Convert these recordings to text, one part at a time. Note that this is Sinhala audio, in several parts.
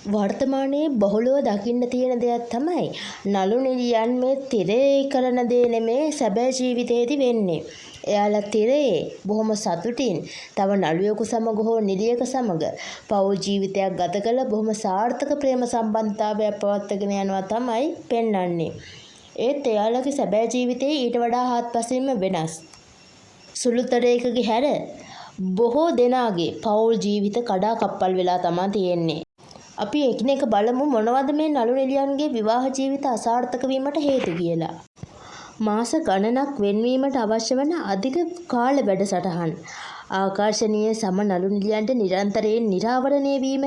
වර්තමානයේ බහුලව දකින්න තියෙන දෙයක් තමයි නළු නිළියන් මේ තිරේ කරන දේ නෙමේ සැබෑ ජීවිතේදී වෙන්නේ. එයාලා තිරේ බොහොම සතුටින් තව නළුවෙකු සමග හෝ නිළියක සමග පෞල් ජීවිතයක් ගත කළ බොහොම සාර්ථක ප්‍රේම සම්බන්ධතාවයක් පවත්වාගෙන යනවා තමයි පෙන්වන්නේ. ඒත් එයාලගේ සැබෑ ජීවිතේ ඊට වඩා හාත්පසින්ම වෙනස්. සුළුතරයකගේ හැර බොහෝ දෙනාගේ පෞල් ජීවිත කඩා කප්පල් වෙලා තමයි තියෙන්නේ. අපි එකිනෙක බලමු මොනවද මේ නළු නිළියන්ගේ විවාහ ජීවිත අසාර්ථක වීමට හේතු කියලා. මාස ගණනක් වෙන්වීමට අවශ්‍ය වන අධික කාල වැඩසටහන්. ආකර්ෂණීය සම නළු නිළියන්ට නිරන්තරයෙන් නිරාවරණය වීම,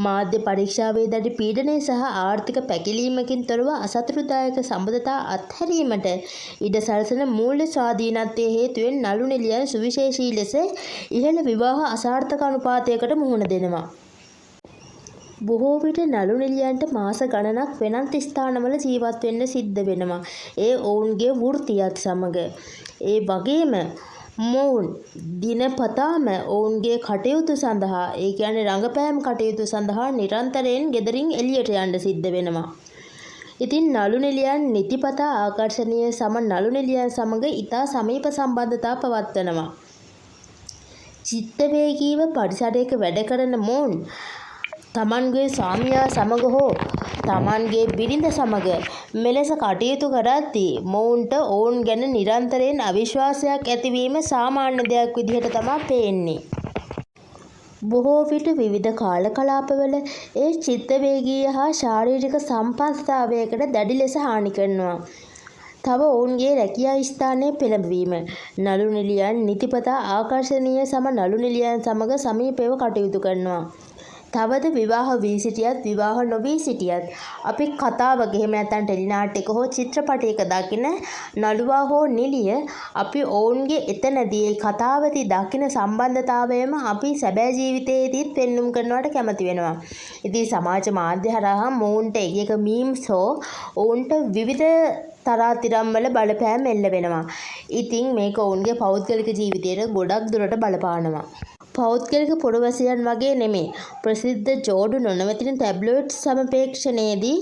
මාධ්‍ය පරීක්ෂාවේ දැඩි පීඩනය සහ ආර්ථික පැකිලීමකින් තොරව අසතුටුදායක සම්බන්ධතා අත්හැරීමට ඉඩ සලසන මූල්‍ය ස්වාධීනත්වයේ හේතුවෙන් නළු නිළියන් සුවිශේෂී ලෙස ඉහළ විවාහ අසාර්ථක අනුපාතයකට මුහුණ දෙනවා. බොහෝ විට නළු නිළියන්ට මාස ගණනක් වෙනත් ස්ථානවල ජීවත් වෙන්න සිද්ධ වෙනවා. ඒ ඔවුන්ගේ වෘත්තියත් සමග. ඒ වගේම මොවුන් දිනපතාම ඔවුන්ගේ කටයුතු සඳහා, ඒ කියන්නේ රංගපෑම් කටයුතු සඳහා නිරන්තරයෙන් ගෙදරින් එළියට යන්න සිද්ධ වෙනවා. ඉතින් නළු නිළියන් නිතිපතා ආකර්ෂණීය සම නළු නිළියන් සමග ඉතා සමීප සම්බන්ධතා පවත්වනවා. චිත්තවේගීව පරිසරයක වැඩ කරන මොවුන් තමන්ගේ ස්වාමියා සමග හෝ තමන්ගේ බිරිඳ සමග මෙලෙස කටයුතු කරද්දී මොවුන්ට ඔවුන් ගැන නිරන්තරයෙන් අවිශ්වාසයක් ඇතිවීම සාමාන්‍ය දෙයක් විදිහට තමයි පේන්නේ. බොහෝ විට විවිධ කාල කලාපවල ඒ චිත්තවේගීය හා ශාරීරික සම්පන්නතාවයකට දැඩි ලෙස හානි කරනවා. තව ඔවුන්ගේ රැකියා ස්ථානයේ පෙළඹවීම. නළු නිළියන් නිතිපතා ආකර්ෂණීය සම නළු නිළියන් සමග සමීපව කටයුතු කරනවා. තවද විවාහ වී සිටියත් විවාහ නොවී සිටියත් අපි කතාවක එහෙම නැත්නම් ටෙලිනාට්‍යයක හෝ චිත්‍රපටයක දකින නළුවා හෝ නිළිය අපි ඔවුන්ගේ එතනදී කතාවේදී දකින සම්බන්ධතාවයම අපි සැබෑ ජීවිතයේදීත් පෙන්눔 කරනවට කැමති වෙනවා. ඉතින් සමාජ මාධ්‍ය හරහා මොවුන්ට එක මීම්ස් හෝ ඔවුන්ට විවිධ තරාතිරම් වල බලපෑම් එල්ල වෙනවා. ඉතින් මේක ඔවුන්ගේ පෞද්ගලික ජීවිතයට ගොඩක් දුරට බලපානවා. පෞද්ගලික පුරවැසියන් වගේ නෙමේ. ප්‍රසිද්ධ ජෝඩු නොනවතින ටැබ්ලොයිඩ් සමපේක්ෂණයේදී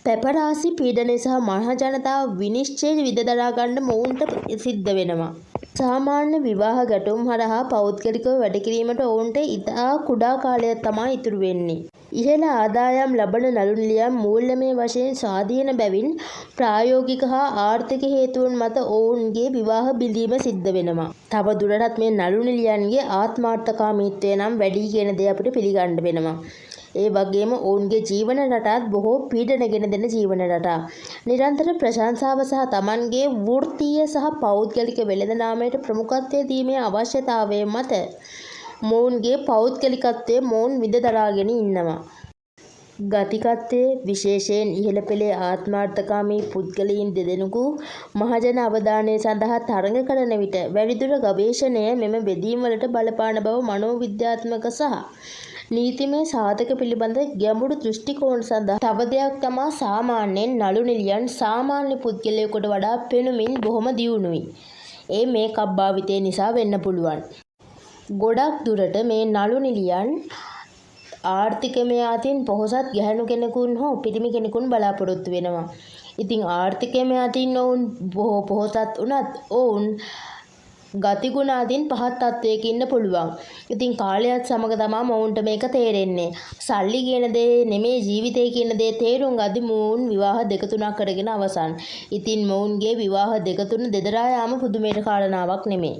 පැපරාසි පීඩනය සහ මහජනතාව විනිශ්චය විද දරා ගන්න මොවුන්ට සිද්ධ වෙනවා. සාමාන්‍ය විවාහ ගැටුම් හරහා පෞද්ගලිකව වැඩ කිරීමට ඔවුන්ට ඉතා කුඩා කාලයක් තමයි ඉතුරු වෙන්නේ. ඉහළ ආදායම් ලබන නළු නිළියන් මූල්‍යමය වශයෙන් ස්වාධීන බැවින් ප්‍රායෝගික හා ආර්ථික හේතුන් මත ඔවුන්ගේ විවාහ බිඳීම සිද්ධ වෙනවා. තව දුරටත් මේ නළු නිළියන්ගේ ආත්මාර්ථකාමීත්වය නම් වැඩි කියන දේ අපිට පිළිගන්න වෙනවා. ඒ වගේම ඔවුන්ගේ ජීවන රටාත් බොහෝ පීඩනගෙන දෙන ජීවන රටා. නිරන්තර ප්‍රශංසාව සහ තමන්ගේ වෘත්තීය සහ පෞද්ගලික වෙළඳාමයට ප්‍රමුඛත්වය දීමේ අවශ්‍යතාවය මත මොවුන්ගේ පෞද්ගලිකත්වය මොවුන් විඳ දරාගෙන ඉන්නවා. ගතිකත්වයේ විශේෂයෙන් ඉහළ පෙළේ ආත්මාර්ථකාමී පුද්ගලයන් දෙදෙනෙකු මහජන අවධානය සඳහා තරඟ කරන විට වැඩිදුර ගවේෂණය මෙම බෙදීම් වලට බලපාන බව මනෝවිද්‍යාත්මක සහ නීතිමය සාධක පිළිබඳ ගැඹුරු දෘෂ්ටි කෝණ සඳහා තව දෙයක් තමා සාමාන්‍යයෙන් නළු නිළියන් සාමාන්‍ය පුද්ගලයෙකුට වඩා පෙනුමින් බොහොම දියුණුයි. ඒ මේකප් භාවිතය නිසා වෙන්න පුළුවන්. ගොඩක් දුරට මේ නළු නිළියන් ආර්ථිකමය අතින් පොහොසත් ගැහැණු කෙනෙකුන් හෝ පිරිමි කෙනෙකුන් බලාපොරොත්තු වෙනවා. ඉතින් ආර්ථිකමය අතින් ඔවුන් බොහෝ පොහොසත් වුණත් ඔවුන් ගතිගුණ අතින් පහත් තත්වයක ඉන්න පුළුවන්. ඉතින් කාලයත් සමග තමයි මොවුන්ට මේක තේරෙන්නේ. සල්ලි කියන දේ නෙමේ ජීවිතය කියන දේ තේරුම් ගදි මොවුන් විවාහ දෙක තුනක් කරගෙන අවසන්. ඉතින් මොවුන්ගේ විවාහ දෙක තුන දෙදරා යාම පුදුමයට කාරණාවක් නෙමේ.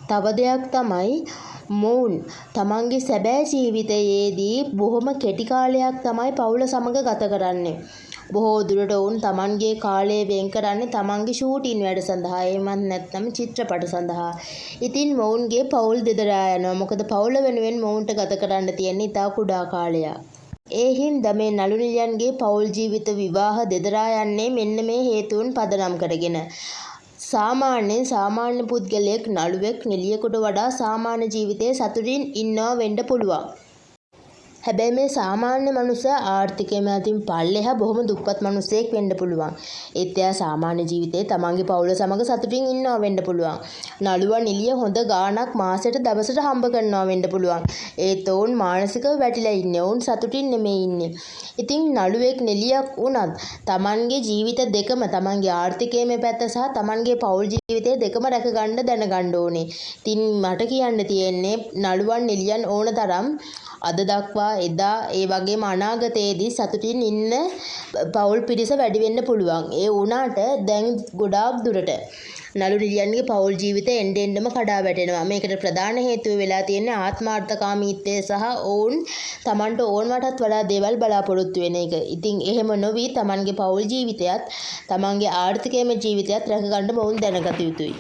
තව දෙයක් තමයි මොවුන් තමන්ගේ සැබෑ ජීවිතයේදී බොහොම කෙටි කාලයක් තමයි පවුල සමග ගත කරන්නේ. බොහෝ දුරට ඔවුන් තමන්ගේ කාලය වෙන් කරන්නේ තමන්ගේ ෂූටින් වැඩ සඳහා, එහෙමත් නැත්නම් චිත්‍රපට සඳහා. ඉතින් මොවුන්ගේ පවුල් දෙදරා යනවා. මොකද පවුල වෙනුවෙන් මොවුන්ට ගත කරන්න තියෙන ඉතා කුඩා කාලයක්. ඒ හින්දා මේ නළු නිළියන්ගේ පවුල් ජීවිත විවාහ දෙදරා යන්නේ මෙන්න මේ හේතුන් පදනම් කරගෙන. සාමාන්‍ය පුද්ගලයෙක් නළුවෙක් නිළියෙකුට වඩා සාමාන්‍ය ජීවිතයේ සතුටින් ඉන්නවා වෙන්න පුළුවන්. හැබැයි මේ සාමාන්‍ය මනුස්සයා ආර්ථිකය මතින් පල්ලෙහා බොහොම දුප්පත් මනුස්සයෙක් වෙන්න පුළුවන්. ඒත් එයා සාමාන්‍ය ජීවිතේ තමන්ගේ පවුල සමග සතුටින් ඉන්නවා වෙන්න පුළුවන්. නළුවා නිලිය හොඳ ගාණක් මාසෙට දවසට හම්බ කරනවා වෙන්න පුළුවන්. ඒත් ඔවුන් මානසිකව වැටිලා ඉන්නේ. ඔවුන් සතුටින් නෙමෙයි ඉන්නේ. ඉතින් නළුවෙක් නිලියක් වුණත් තමන්ගේ ජීවිත දෙකම තමන්ගේ ආර්ථිකයේ පැත්ත සහ තමන්ගේ පවුල් ජීවිතය දෙකම රැක ගන්න දැනගන්න ඕනේ. ඉතින් මට කියන්න තියෙන්නේ නළුවන් නිලියන් ඕන තරම් අද දක්වා එදා ඒ වගේම අනාගතයේදී සතුටින් ඉන්න පවුල් පිරිස වැඩි වෙන්න පුළුවන්. ඒ වුණාට දැන් ගොඩාක් දුරට නළු නිලියන්ගේ පවුල් ජීවිතය එන්නෙම කඩා වැටෙනවා. මේකට ප්‍රධාන හේතුව වෙලා තියෙන්නේ ආත්මාර්ථකාමීත්වය සහ ඔවුන් Tamanට ඕනවටත් වඩා දේවල් බලාපොරොත්තු වෙන එක. ඉතින් එහෙම නොවි Tamanගේ පවුල් ජීවිතයත් Tamanගේ ආර්ථිකයම ජීවිතයත් රැක ගන්න බවුන් දැනගත යුතුයි.